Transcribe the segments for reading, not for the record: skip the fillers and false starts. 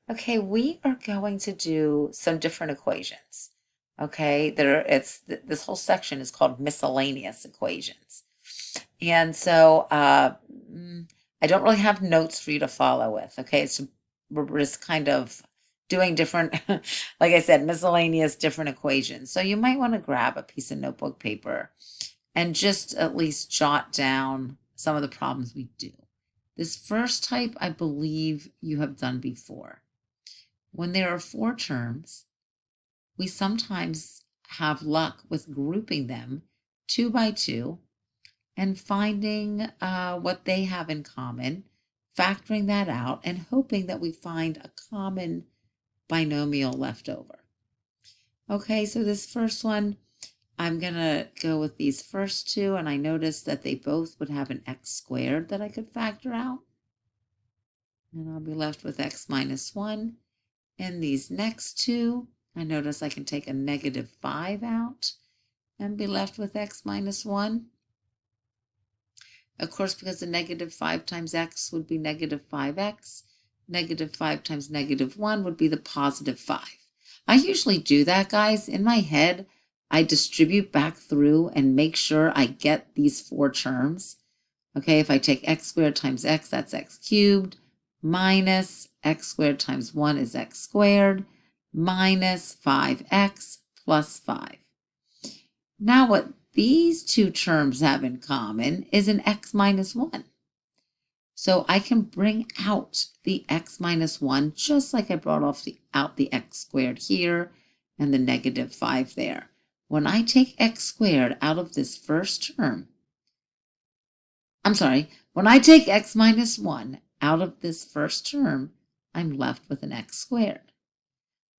Okay, we are going to do some different equations. Okay, this whole section is called miscellaneous equations. And so I don't really have notes for you to follow with. Okay, so we're just kind of doing different, like I said, miscellaneous different equations. So you might want to grab a piece of notebook paper and just at least jot down some of the problems we do. This first type, I believe you have done before. When there are four terms, we sometimes have luck with grouping them 2 by 2 and finding what they have in common, factoring that out, and hoping that we find a common binomial left over. Okay, so this first one, I'm going to go with these first two, and I noticed that they both would have an x squared that I could factor out. And I'll be left with x minus 1. And these next two, I notice I can take a -5 out and be left with x minus 1. Of course, because the -5 times x would be -5x, -5 times -1 would be the +5. I usually do that, guys. In my head, I distribute back through and make sure I get these four terms. Okay, if I take x squared times x, that's x cubed, minus x squared times 1 is x squared, minus 5x plus 5. Now what these two terms have in common is an x minus 1. So I can bring out the x minus 1 just like I brought out the x squared here and the -5 there. When I take x squared out of this first term, when I take x minus 1 out of this first term, I'm left with an x squared.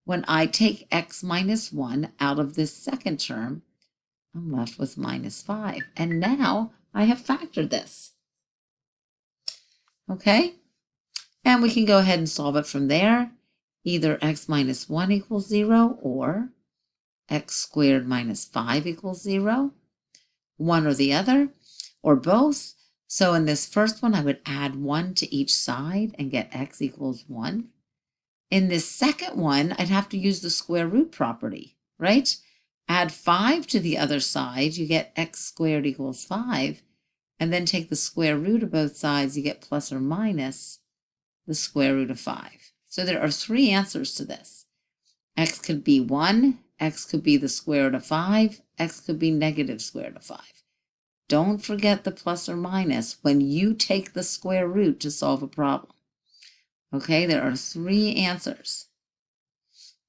When I take x minus 1 out of this second term, I'm left with -5. And now I have factored this. Okay? And we can go ahead and solve it from there. Either x minus 1 equals 0 or x squared minus 5 equals 0. One or the other, or both. So in this first one, I would add 1 to each side and get x equals 1. In this second one, I'd have to use the square root property, right? Add 5 to the other side, you get x squared equals 5. And then take the square root of both sides, you get plus or minus the square root of 5. So there are three answers to this. X could be 1, x could be the square root of 5, x could be negative square root of 5. Don't forget the plus or minus when you take the square root to solve a problem. Okay, there are three answers.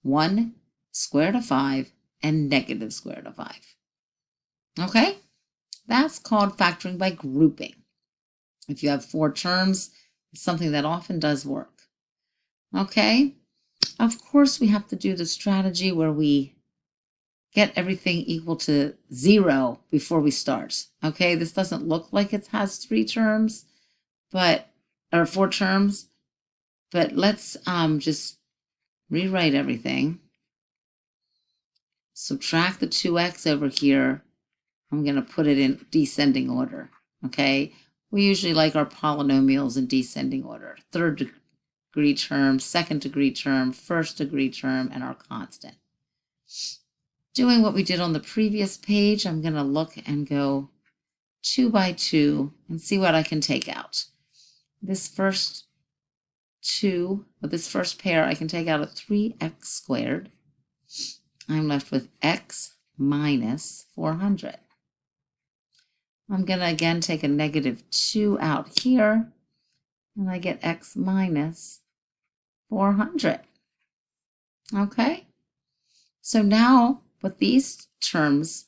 1, square root of 5, and negative square root of 5. Okay, that's called factoring by grouping. If you have four terms, it's something that often does work. Okay, of course we have to do the strategy where we get everything equal to 0 before we start. Okay, this doesn't look like it has four terms, but let's just rewrite everything. Subtract the 2x over here. I'm going to put it in descending order. Okay, we usually like our polynomials in descending order. Third degree term, second degree term, first degree term, and our constant. Doing what we did on the previous page, I'm going to look and go 2 by 2 and see what I can take out. This first pair, I can take out a 3x squared. I'm left with x minus 400. I'm going to again take a -2 out here, and I get x minus 400. Okay, so now with these terms,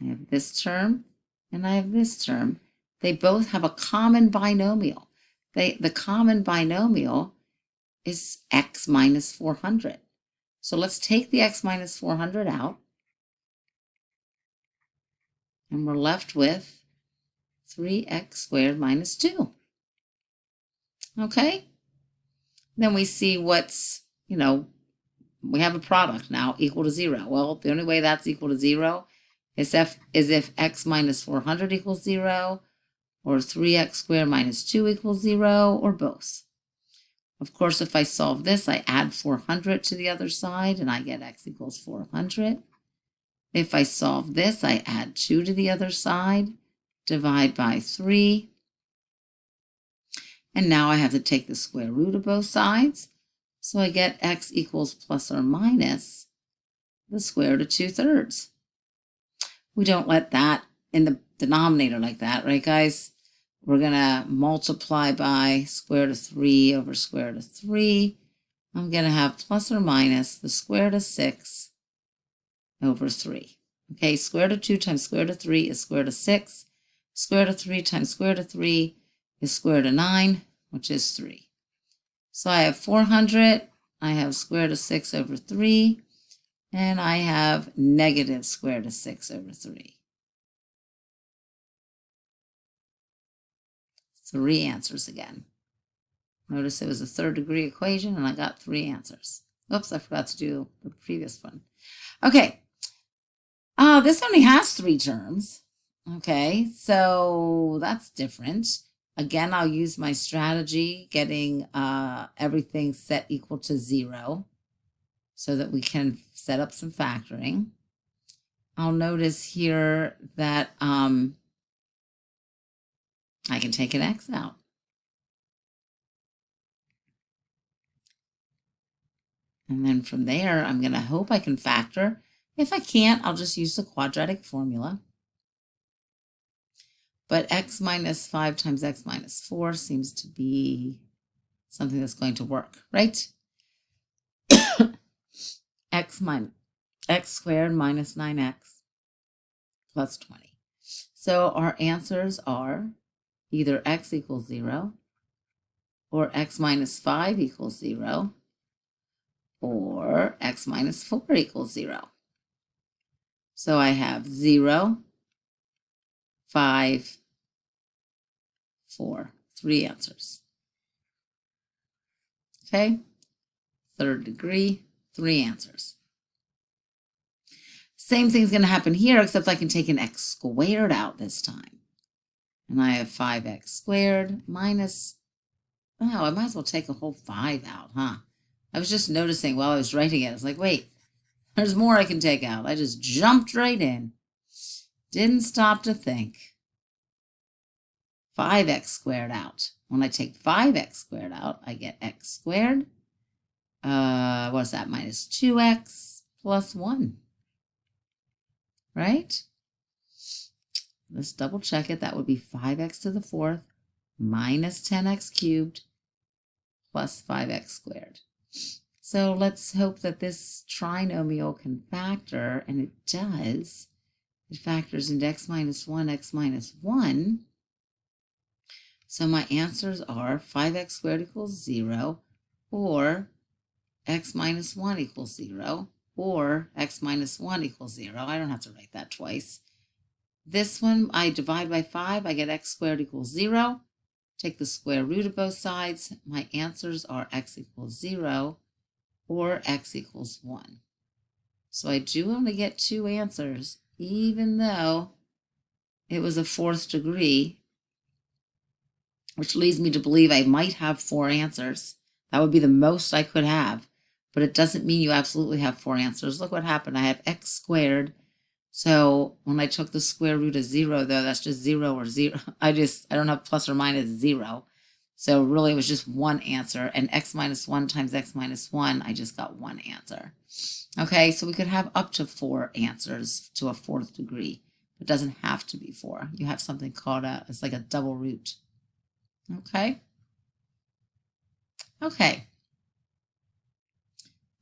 I have this term and I have this term. They both have a common binomial. The common binomial is x minus 400. So let's take the x minus 400 out, and we're left with 3x squared minus 2. Okay? Then we see what's, we have a product now equal to 0. Well, the only way that's equal to 0 is if x minus 400 equals 0, or 3x squared minus 2 equals 0, or both. Of course, if I solve this, I add 400 to the other side, and I get x equals 400. If I solve this, I add 2 to the other side, divide by 3. And now I have to take the square root of both sides. So I get x equals plus or minus the square root of 2/3. We don't let that in the denominator like that, right, guys? We're going to multiply by square root of 3 over square root of 3. I'm going to have plus or minus the square root of 6 over 3. Okay, square root of 2 times square root of 3 is square root of 6. Square root of 3 times square root of 3 is square root of 9, which is 3. So I have 400. I have square root of 6 over 3. And I have negative square root of 6 over 3. 3 answers again. Notice it was a third degree equation and I got 3 answers. Oops, I forgot to do the previous one. Okay. This only has 3 terms. Okay, so that's different. Again, I'll use my strategy, getting everything set equal to 0 so that we can set up some factoring. I'll notice here that I can take an x out. And then from there, I'm going to hope I can factor. If I can't, I'll just use the quadratic formula. But x minus 5 times x minus 4 seems to be something that's going to work, right? X squared minus 9x plus 20. So our answers are either x equals 0, or x minus 5 equals 0, or x minus 4 equals 0. So I have 0, 5, 4, 3 answers. Okay, third degree, 3 answers. Same thing's going to happen here, except I can take an x squared out this time. And I have 5x squared minus, oh, I might as well take a whole 5 out, huh? I was just noticing while I was writing it, I was like, wait, there's more I can take out. I just jumped right in. Didn't stop to think. 5x squared out. When I take 5x squared out, I get x squared. What's that? Minus 2x plus 1. Right? Let's double check it. That would be 5x to the 4th minus 10x cubed plus 5x squared. So let's hope that this trinomial can factor, and it does. It factors into x minus 1, x minus 1. So my answers are 5x squared equals 0, or x minus 1 equals 0, or x minus 1 equals 0. I don't have to write that twice. This one, I divide by 5, I get x squared equals 0. Take the square root of both sides. My answers are x equals 0 or x equals 1. So I do only get 2 answers, even though it was a 4th degree, which leads me to believe I might have 4 answers. That would be the most I could have, but it doesn't mean you absolutely have 4 answers. Look what happened. I have x squared. So when I took the square root of 0, though, that's just 0 or 0. I don't have plus or minus 0. So really it was just 1 answer. And x minus 1 times x minus 1, I just got 1 answer. Okay, so we could have up to 4 answers to a 4th degree. It doesn't have to be 4. You have something called it's like a double root. Okay? Okay.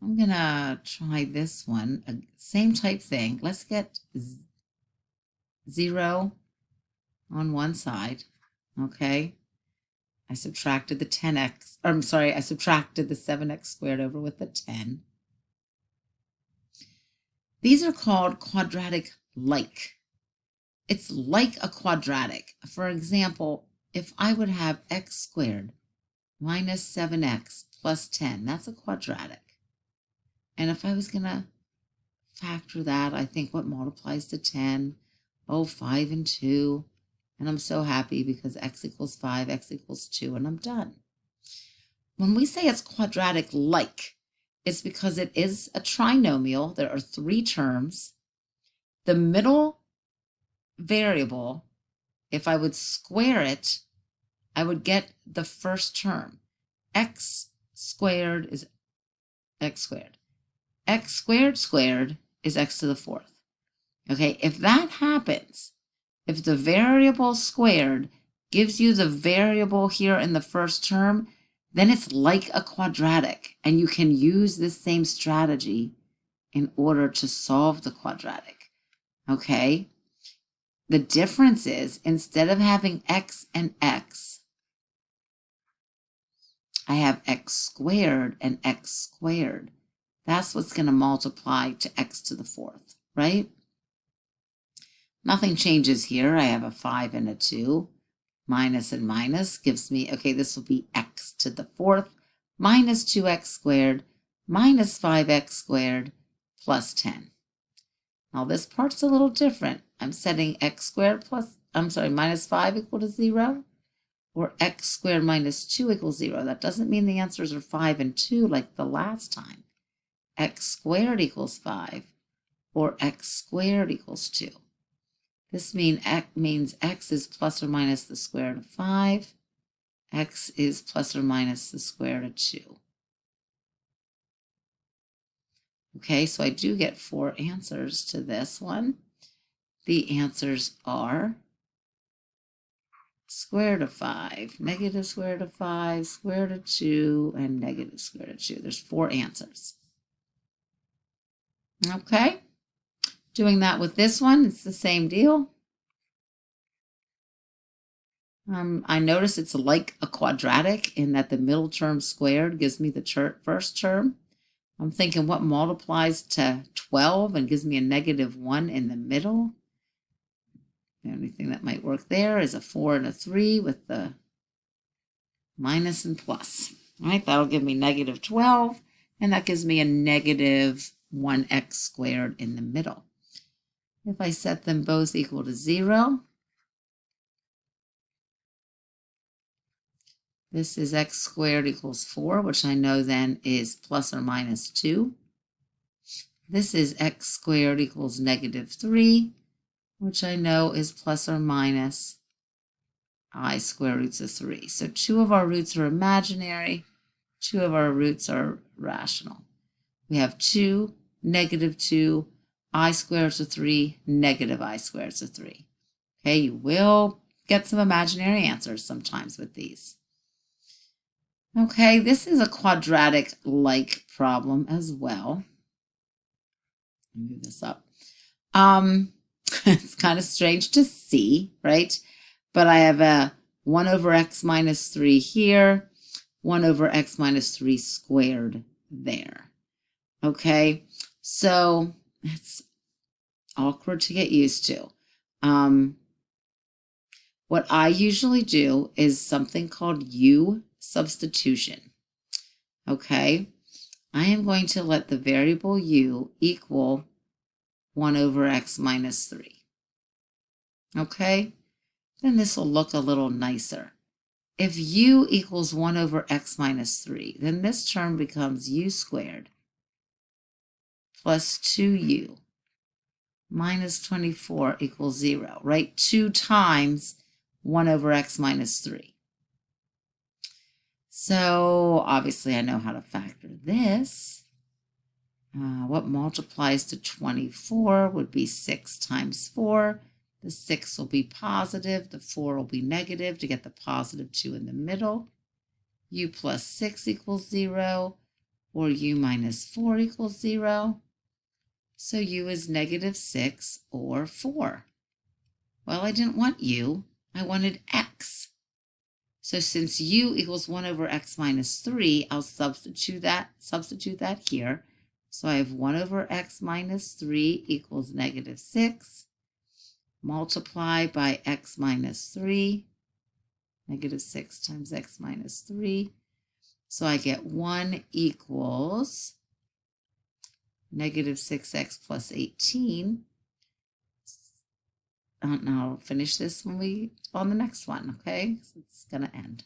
I'm going to try this one. Same type thing. Let's get 0 on one side. Okay. I subtracted the 10x. I'm sorry, I subtracted the 7x squared over with the 10. These are called quadratic-like. It's like a quadratic. For example, if I would have x squared minus 7x plus 10, that's a quadratic. And if I was going to factor that, I think what multiplies to 10? Oh, 5 and 2. And I'm so happy because x equals 5, x equals 2, and I'm done. when we say it's quadratic-like, it's because it is a trinomial. There are 3 terms. The middle variable, if I would square it, I would get the first term. X squared is x squared. X squared squared is x to the 4th. Okay, if that happens, if the variable squared gives you the variable here in the first term, then it's like a quadratic, and you can use this same strategy in order to solve the quadratic. Okay, the difference is instead of having x and x, I have x squared and x squared. That's what's going to multiply to x to the 4th, right? Nothing changes here. I have a 5 and a 2. Minus and minus gives me, okay, this will be x to the 4th minus 2x squared minus 5x squared plus 10. Now this part's a little different. I'm setting x squared minus 5 equal to 0, or x squared minus 2 equals 0. That doesn't mean the answers are 5 and 2 like the last time. X squared equals 5, or x squared equals 2. This means x is plus or minus the square root of 5. X is plus or minus the square root of 2. Okay, so I do get 4 answers to this one. The answers are square root of 5, negative square root of 5, square root of 2, and negative square root of 2. There's 4 answers. Okay, doing that with this one, it's the same deal. I notice it's like a quadratic in that the middle term squared gives me the first term. I'm thinking what multiplies to 12 and gives me a negative 1 in the middle. The only thing that might work there is a 4 and a 3 with the minus and plus. All right, that'll give me negative 12, and that gives me a negative 1x squared in the middle. If I set them both equal to 0, this is x squared equals 4, which I know then is plus or minus 2. This is x squared equals negative 3, which I know is plus or minus I square roots of 3. So 2 of our roots are imaginary, 2 of our roots are rational. We have 2, negative 2, I squared of 3, negative I squared of 3. Okay, you will get some imaginary answers sometimes with these. Okay, this is a quadratic-like problem as well. Move this up. It's kind of strange to see, right? But I have a 1 over x minus 3 here, 1 over x minus 3 squared there. Okay, so it's awkward to get used to. What I usually do is something called U-substitution. Okay, I am going to let the variable u equal 1 over x minus 3. Okay, then this will look a little nicer. If u equals 1 over x minus 3, then this term becomes u squared plus 2u minus 24 equals 0, right? 2 times 1 over x minus 3. So obviously I know how to factor this. What multiplies to 24 would be 6 times 4. The 6 will be positive, the 4 will be negative to get the positive 2 in the middle. U plus 6 equals 0, or u minus 4 equals 0. So u is negative 6 or 4. Well, I didn't want u, I wanted x. So since u equals 1 over x minus 3, I'll substitute that here. So I have 1 over x minus 3 equals negative 6. Multiply by x minus 3, negative 6 times x minus 3. So I get 1 equals negative 6x plus 18. Now I'll finish this when on the next one, okay? So it's going to end.